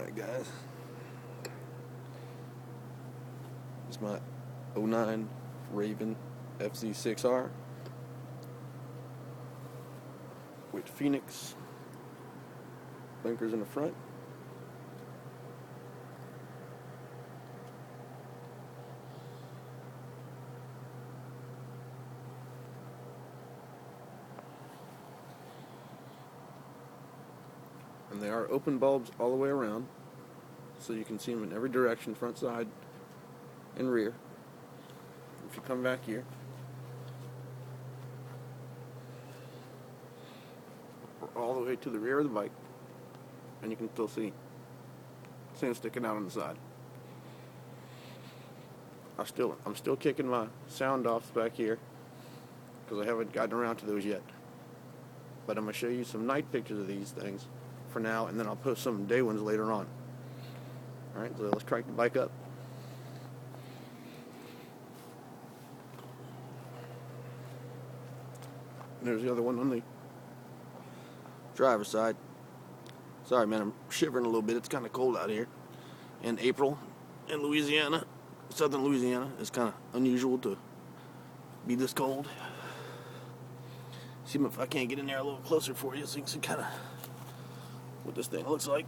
Alright guys, it's my 09 Raven FZ6R with Phoenix blinkers in the front. And they are open bulbs all the way around, so you can see them in every direction, front, side, and rear. If you come back here, we're all the way to the rear of the bike, and you can still see them sticking out on the side. I'm still kicking my sound offs back here because I haven't gotten around to those yet. But I'm going to show you some night pictures of these things for now, and then I'll post some day ones later on. Alright, so let's crank the bike up. And there's the other one on the driver's side. Sorry man, I'm shivering a little bit. It's kind of cold out here in April in Louisiana. Southern Louisiana. It's kind of unusual to be this cold. See if I can't get in there a little closer for you so you can see kind of what this thing looks like.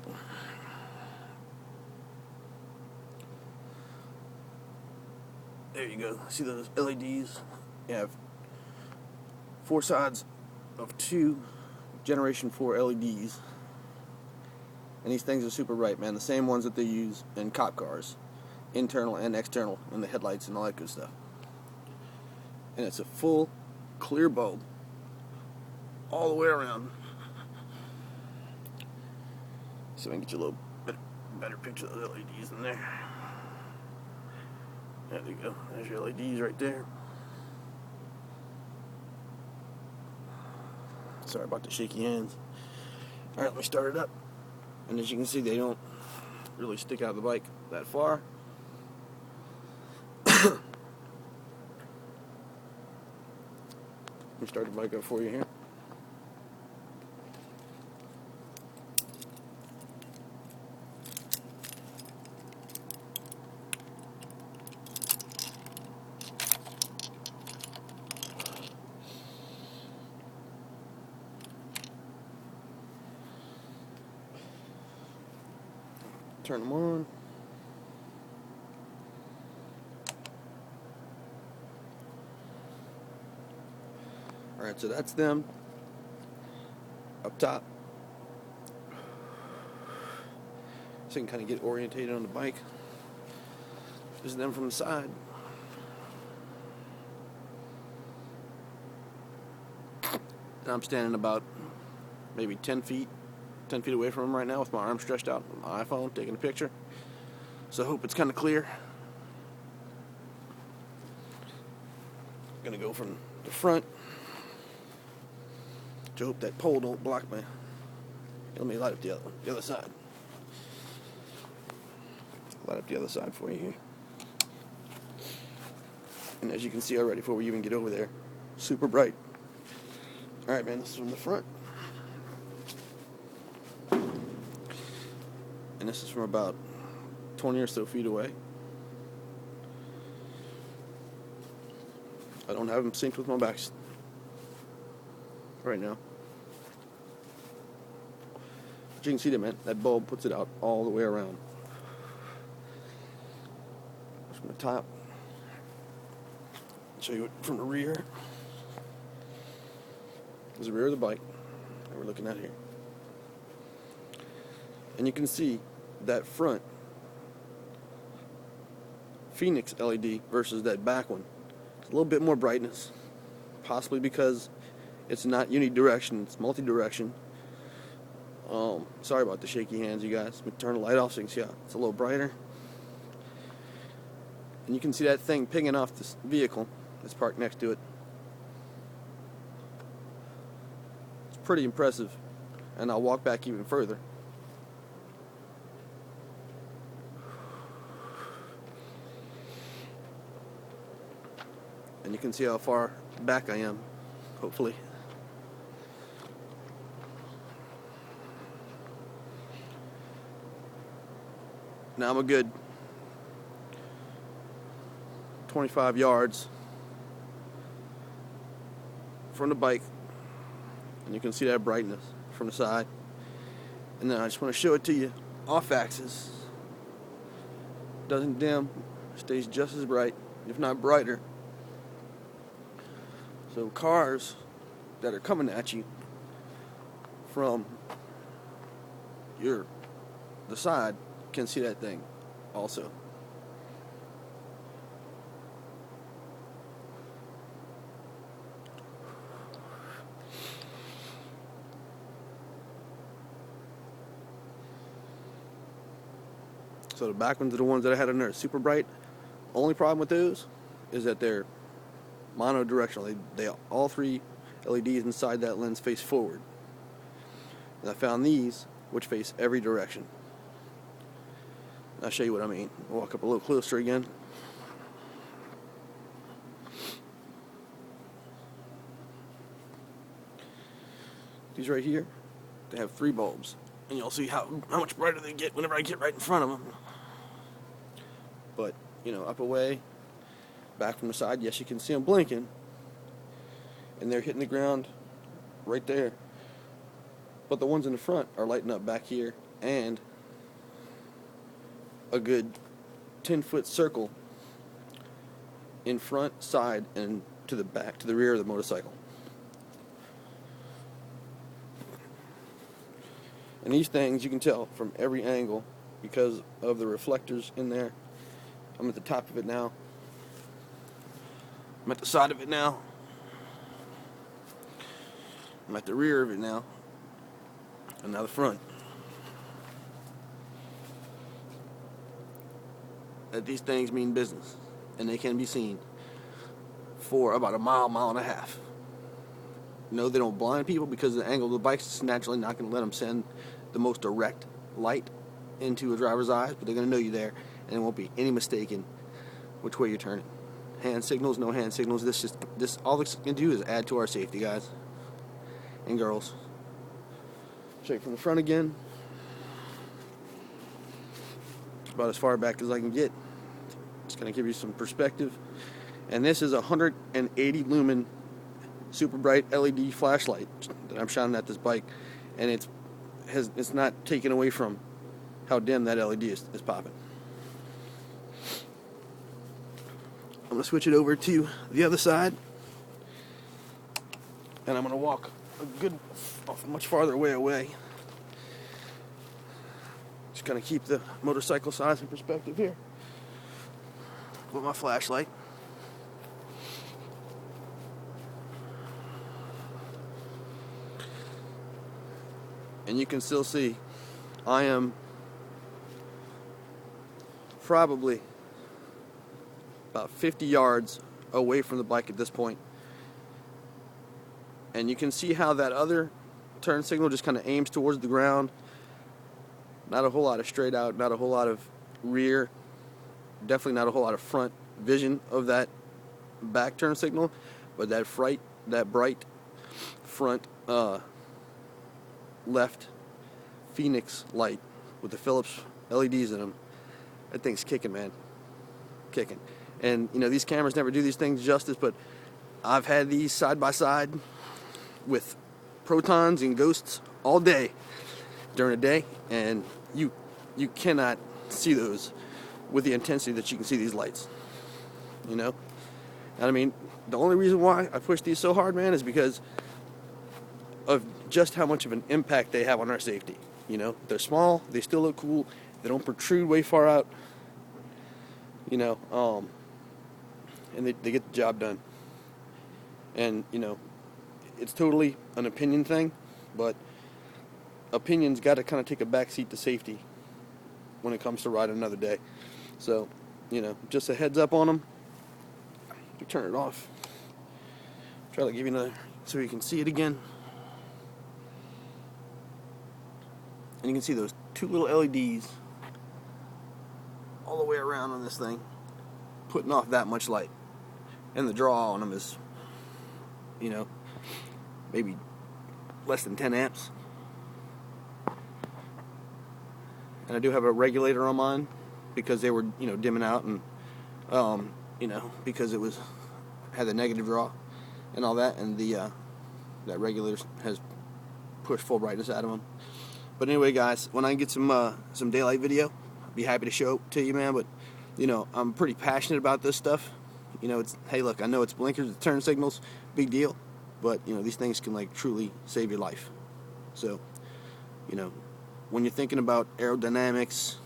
There you go. See those LEDs? You have 4 sides of 2 Generation 4 LEDs. And these things are super bright, man. The same ones that they use in cop cars. Internal and external, and the headlights and all that good stuff. And it's a full, clear bulb all the way around. So I can get you a little better picture of the LEDs in there. There you go. There's your LEDs right there. Sorry about the shaky hands. Alright, let me start it up. And as you can see, they don't really stick out of the bike that far. Let me start the bike up for you here. Turn them on. Alright, so that's them up top. So you can kind of get orientated on the bike. This is them from the side. And I'm standing about maybe 10 feet away from them right now with my arm stretched out on my iPhone taking a picture. So I hope it's kind of clear. I'm gonna go from the front to hope that pole don't block me. Let me light up the other side. Light up the other side for you here. And as you can see already, before we even get over there, super bright. Alright man, this is from the front. And this is from about 20 or so feet away. I don't have them synced with my backs right now. But you can see that, man, that bulb puts it out all the way around. From the top. I'll show you it from the rear. This is the rear of the bike that we're looking at here. And you can see that front Phoenix LED versus that back one. It's a little bit more brightness, possibly because it's not unidirection, it's multi-direction. Sorry about the shaky hands, you guys. Let me turn the light off so you can see how it's a little brighter. And you can see that thing pinging off this vehicle that's parked next to it. It's pretty impressive. And I'll walk back even further. And you can see how far back I am, hopefully. Now I'm a good 25 yards from the bike, and you can see that brightness from the side. And then I just want to show it to you off axis. Doesn't dim, stays just as bright, if not brighter. So cars that are coming at you from the side can see that thing also. So the back ones are the ones that I had on there, super bright. Only problem with those is that they're monodirectional. They all three LEDs inside that lens face forward. And I found these which face every direction. I'll show you what I mean. I'll walk up a little closer again. These right here, they have 3 bulbs. And you'll see how much brighter they get whenever I get right in front of them. But, you know, up away, back from the side, yes, you can see them blinking. And they're hitting the ground right there. But the ones in the front are lighting up back here, and a good 10-foot circle in front, side, and to the back, to the rear of the motorcycle. And these things you can tell from every angle because of the reflectors in there. I'm at the top of it now. I'm at the side of it now. I'm at the rear of it now. And now the front. That these things mean business. And they can be seen for about a mile, mile and a half. No, they don't blind people because the angle of the bike's just naturally not going to let them send the most direct light into a driver's eyes, but they're going to know you're there, and there won't be any mistaking which way you're turning. Hand signals, no hand signals. This all this can do is add to our safety, guys and girls. Straight from the front again. About as far back as I can get. Just going to give you some perspective. And this is a 180 lumen super bright LED flashlight that I'm shining at this bike, and it's not taken away from how dim that LED is popping. I'm going to switch it over to the other side, and I'm going to walk much farther away. Just going to keep the motorcycle size in perspective here with my flashlight. And you can still see I am probably about 50 yards away from the bike at this point. And you can see how that other turn signal just kind of aims towards the ground. Not a whole lot of straight out, not a whole lot of rear, definitely not a whole lot of front vision of that back turn signal, but that bright front left Phoenix light with the Philips LEDs in them. That thing's kicking, man. Kicking. And, you know, these cameras never do these things justice, but I've had these side by side with protons and ghosts all day during the day, and you cannot see those with the intensity that you can see these lights. You know? And I mean, the only reason why I push these so hard, man, is because of just how much of an impact they have on our safety. You know, they're small, they still look cool, they don't protrude way far out, you know, and they get the job done. And, you know, it's totally an opinion thing, but opinion's got to kind of take a backseat to safety when it comes to riding another day. So, you know, just a heads up on them. You turn it off. Try to give you another so you can see it again. And you can see those 2 little LEDs all the way around on this thing, putting off that much light. And the draw on them is, you know, maybe less than 10 amps. And I do have a regulator on mine because they were, dimming out, and because it had the negative draw and all that, and that regulator has pushed full brightness out of them. But anyway, guys, when I get some daylight video, I'll be happy to show it to you, man. But I'm pretty passionate about this stuff. Hey, look, I know it's blinkers, it's turn signals, big deal, but these things can like truly save your life. So, when you're thinking about aerodynamics,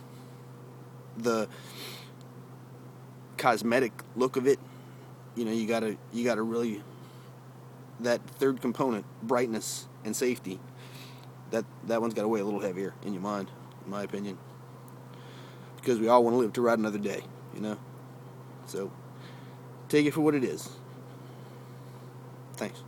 the cosmetic look of it, you gotta really, that third component, brightness and safety, that one's got to weigh a little heavier in your mind, in my opinion, because we all want to live to ride another day, so take it for what it is. Thanks.